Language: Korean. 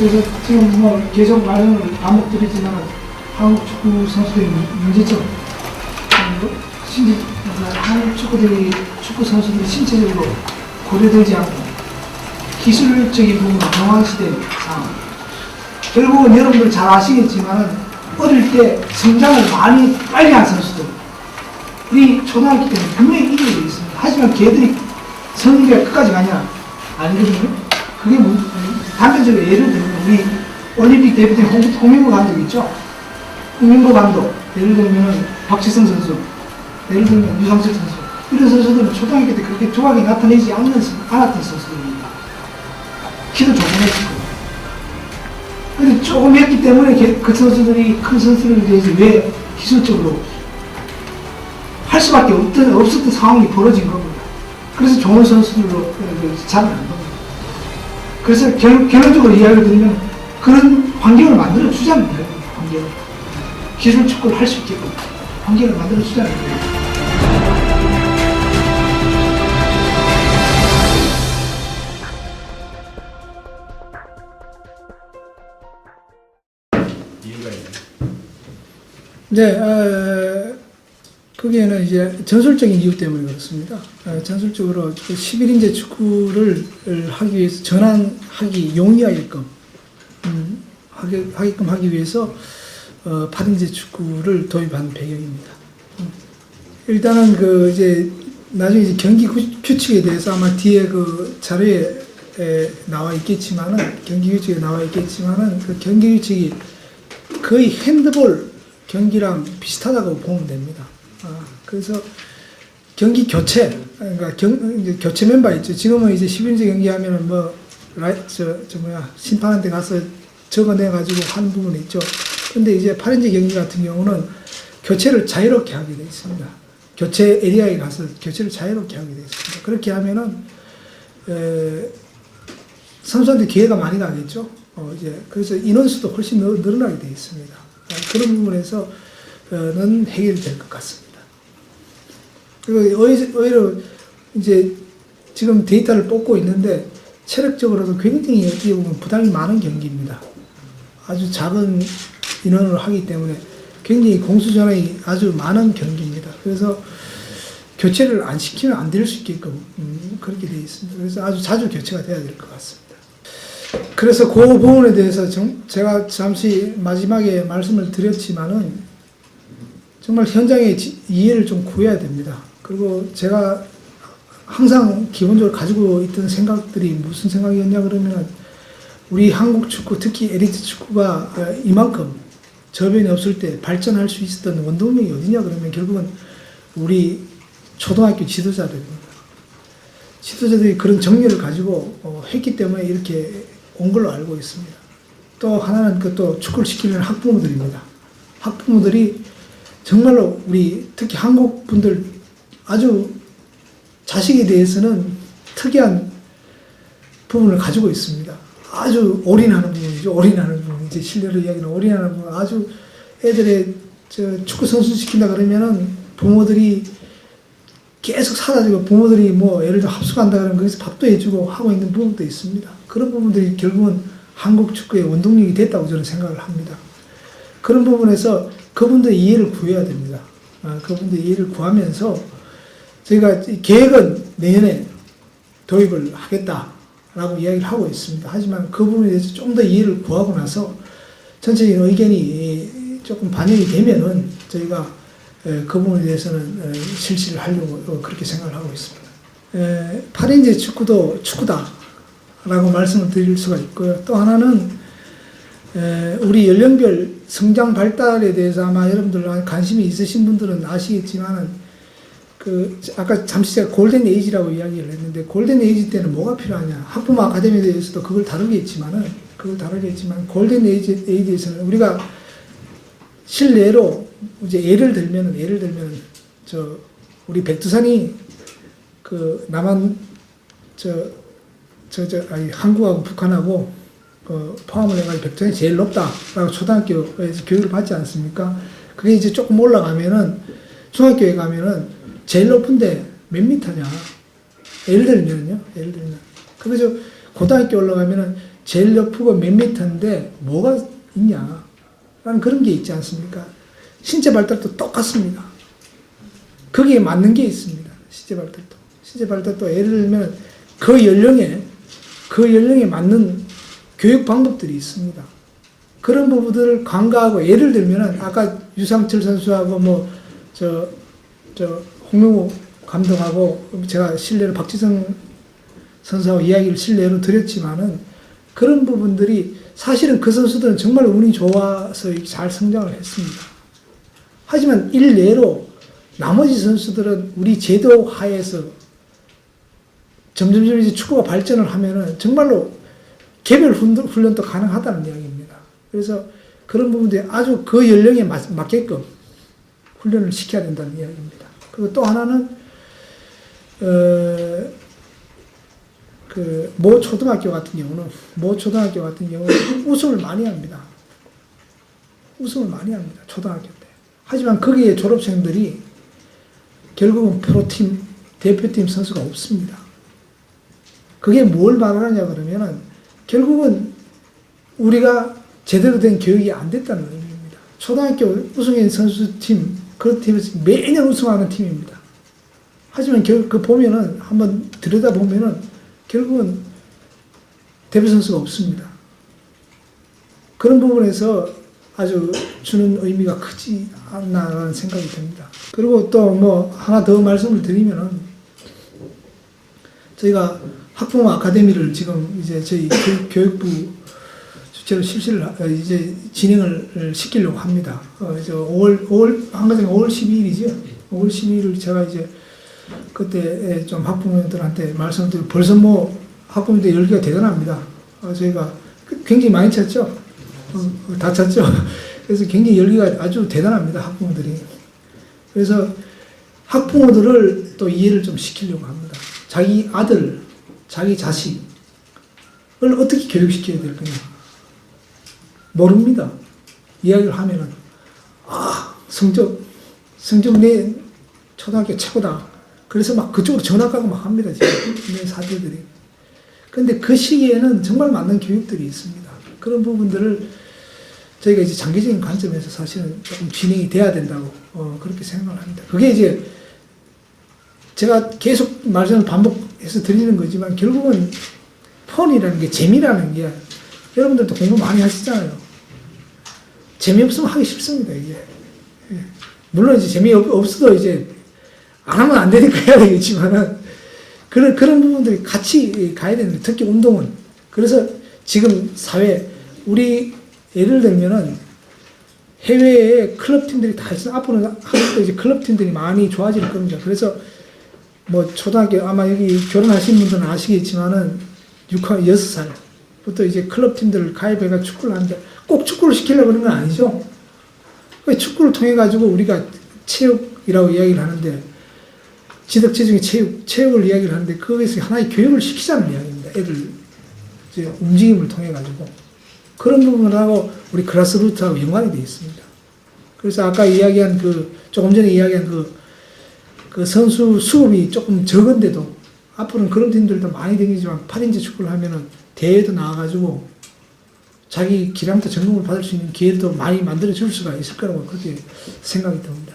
그래서 지금 뭐 계속 말을 반복드리지만 한국 축구 선수들의 문제점, 한국 축구 선수들이 신체적으로 고려되지 않고 기술적인 부분 경황시대의 상황. 결국은 여러분들 잘 아시겠지만 어릴 때 성장을 많이 빨리 한 선수들, 우리 초등학교 때는 분명히 이기게 되어 있습니다. 하지만 걔들이 성인기가 끝까지 가냐? 아니거든요. 그게 단편적으로 예를 들면 우리 올림픽 대표팀 홍명보 감독 있죠? 홍명보 감독, 예를 들면 박지성 선수, 예를 들면 유상철 선수, 이런 선수들은 초등학교 때 그렇게 조각이 나타내지 않았던 선수들입니다. 키도 조그맣고. 근데 조금 했기 때문에 그 선수들이 큰 선수들에 대해서 왜 기술적으로 할 수밖에 없었던 상황이 벌어진 겁니다. 그래서 좋은 선수들로 잘 안 겁니다. 그래서 결론적으로 이야기를 드리면 그런 환경을 만들어 주자는 거예요. 환경을. 기술 축구를 할 수 있게끔 환경을 만들어 주자는 거예요. 이유가 있나요? 네, 거기에는 이제 전술적인 이유 때문에 그렇습니다. 전술적으로 11인제 축구를 하기 위해서 전환하기 용이하게끔 하게끔 하기 위해서 8인제 축구를 도입한 배경입니다. 일단은 이제 나중에 이제 경기 규칙에 대해서 아마 뒤에 그 자료에 나와 있겠지만은 경기 규칙에 나와 있겠지만은 그 경기 규칙이 거의 핸드볼 경기랑 비슷하다고 보면 됩니다. 그래서 경기 교체, 그러니까 이제 교체 멤버 있죠. 지금은 이제 11인제 경기하면은 심판한테 가서 적어내가지고 하는 부분이 있죠. 근데 이제 8인제 경기 같은 경우는 교체를 자유롭게 하게 되어 있습니다. 교체 에리아에 가서 교체를 자유롭게 하게 되어 있습니다. 그렇게 하면은, 선수한테 기회가 많이 가겠죠. 그래서 인원수도 훨씬 늘어나게 되어 있습니다. 그런 부분에서는 해결이 될 것 같습니다. 그리고 오히려 이제 지금 데이터를 뽑고 있는데 체력적으로도 굉장히 어떻게 보면 부담이 많은 경기입니다. 아주 작은 인원으로 하기 때문에 굉장히 공수전환이 아주 많은 경기입니다. 그래서 교체를 안 시키면 안 될 수 있게끔 그렇게 되어 있습니다. 그래서 아주 자주 교체가 돼야 될 것 같습니다. 그래서 그 부분에 대해서 제가 잠시 마지막에 말씀을 드렸지만은 정말 현장에 이해를 좀 구해야 됩니다. 그리고 제가 항상 기본적으로 가지고 있던 생각들이 무슨 생각이었냐 그러면 우리 한국 축구, 특히 엘리트 축구가 이만큼 저변이 없을 때 발전할 수 있었던 원동력이 어디냐 그러면 결국은 우리 초등학교 지도자들입니다. 지도자들이 그런 정열을 가지고 했기 때문에 이렇게 온 걸로 알고 있습니다. 또 하나는 또 축구를 시키는 학부모들입니다. 학부모들이 정말로 우리 특히 한국 분들 아주 자식에 대해서는 특이한 부분을 가지고 있습니다. 아주 올인하는 부분이죠. 올인하는 부분. 이제 실례로 이야기는 올인하는 부분. 아주 애들의 축구 선수 시킨다 그러면은 부모들이 계속 사다 주고 부모들이 예를 들어 합숙한다 그러면 거기서 밥도 해주고 하고 있는 부분도 있습니다. 그런 부분들이 결국은 한국 축구의 원동력이 됐다고 저는 생각을 합니다. 그런 부분에서 그분들의 이해를 구해야 됩니다. 그분들의 이해를 구하면서 저희가 계획은 내년에 도입을 하겠다라고 이야기를 하고 있습니다. 하지만 그 부분에 대해서 좀 더 이해를 구하고 나서 전체적인 의견이 조금 반영이 되면은 저희가 그 부분에 대해서는 실시를 하려고 그렇게 생각을 하고 있습니다. 8인제 축구도 축구다라고 말씀을 드릴 수가 있고요. 또 하나는 우리 연령별 성장 발달에 대해서 아마 여러분들 관심이 있으신 분들은 아시겠지만은 아까 잠시 제가 골든 에이지라고 이야기를 했는데 골든 에이지 때는 뭐가 필요하냐. 학부모 아카데미에 대해서도 그걸 다루겠지만 골든 에이지에서는 우리가 실내로 이제 예를 들면은 우리 백두산이 그 남한 아니 한국하고 북한하고 포함을 해가지고 백두산이 제일 높다라고 초등학교에서 교육을 받지 않습니까? 그게 이제 조금 올라가면은 중학교에 가면은 제일 높은데 몇 미터냐? 예를 들면 그래서 고등학교 올라가면은 제일 높고 몇 미터인데 뭐가 있냐? 라는 그런 게 있지 않습니까? 신체 발달도 똑같습니다. 거기에 맞는 게 있습니다. 신체 발달도 예를 들면 그 연령에 맞는 교육 방법들이 있습니다. 그런 부분들을 간과하고 예를 들면은 아까 유상철 선수하고 홍명호 감독하고 제가 실례로 박지성 선수하고 이야기를 실례로 드렸지만은 그런 부분들이 사실은 그 선수들은 정말 운이 좋아서 잘 성장을 했습니다. 하지만 일례로 나머지 선수들은 우리 제도 하에서 점점 이제 축구가 발전을 하면은 정말로 개별 훈련도 가능하다는 이야기입니다. 그래서 그런 부분들이 아주 그 연령에 맞게끔 훈련을 시켜야 된다는 이야기입니다. 그리고 또 하나는 모 초등학교 같은 경우는 우승을 많이 합니다. 초등학교 때. 하지만 거기에 졸업생들이 결국은 프로팀, 대표팀 선수가 없습니다. 그게 뭘 말하느냐 그러면은 결국은 우리가 제대로 된 교육이 안 됐다는 의미입니다. 초등학교 우승인 선수팀, 그 팀에서 매년 우승하는 팀입니다. 하지만 그 보면은 한번 들여다보면은 결국은 대표 선수가 없습니다. 그런 부분에서 아주 주는 의미가 크지 않나라는 생각이 듭니다. 그리고 또 하나 더 말씀을 드리면은 저희가 학부모 아카데미를 지금 이제 저희 교육부 주체로 실시를 이제 진행을 시키려고 합니다. 이제 5월 12일이죠. 5월 12일을 제가 이제 그때 좀 학부모들한테 말씀드리고 벌써 학부모들 열기가 대단합니다. 저희가 굉장히 많이 찼죠. 다 찼죠. 그래서 굉장히 열기가 아주 대단합니다. 학부모들이. 그래서 학부모들을 또 이해를 좀 시키려고 합니다. 자기 아들, 자기 자식을 어떻게 교육시켜야 될 거냐. 모릅니다. 이야기를 하면은, 성적 내 초등학교 최고다. 그래서 막 그쪽으로 전화 가고 막 합니다. 지금 내 사들들이. 근데 그 시기에는 정말 맞는 교육들이 있습니다. 그런 부분들을 저희가 이제 장기적인 관점에서 사실은 조금 진행이 돼야 된다고, 그렇게 생각을 합니다. 그게 이제 제가 계속 말씀을 반복해서 드리는 거지만 결국은 폰이라는 게 재미라는 게 여러분들도 공부 많이 하시잖아요. 재미없으면 하기 쉽습니다, 이게. 물론 이제 재미없어도 이제 안 하면 안 되니까 해야 되겠지만은 그런 부분들이 같이 가야 되는데 특히 운동은. 그래서 지금 사회, 우리 예를 들면은 해외에 클럽팀들이 다 있어요. 앞으로는 한국도 이제 클럽팀들이 많이 좋아질 겁니다. 그래서 초등학교, 아마 여기 결혼하신 분들은 아시겠지만은 6살부터 이제 클럽팀들을 가입해가 축구를 하는데 꼭 축구를 시키려고 그러는 건 아니죠. 축구를 통해가지고 우리가 체육이라고 이야기를 하는데 지덕체중의 체육을 이야기를 하는데 거기서 하나의 교육을 시키자는 이야기입니다. 애들 이제 움직임을 통해가지고. 그런 부분하고 우리 그라스루트하고 연관이 되어 있습니다. 그래서 아까 이야기한 조금 전에 이야기한 그 선수 수급이 조금 적은데도 앞으로는 그런 팀들도 많이 생기지만 8인제 축구를 하면은 대회도 나와가지고 자기 기량도 점검을 받을 수 있는 기회도 많이 만들어줄 수가 있을 거라고 그렇게 생각이 듭니다.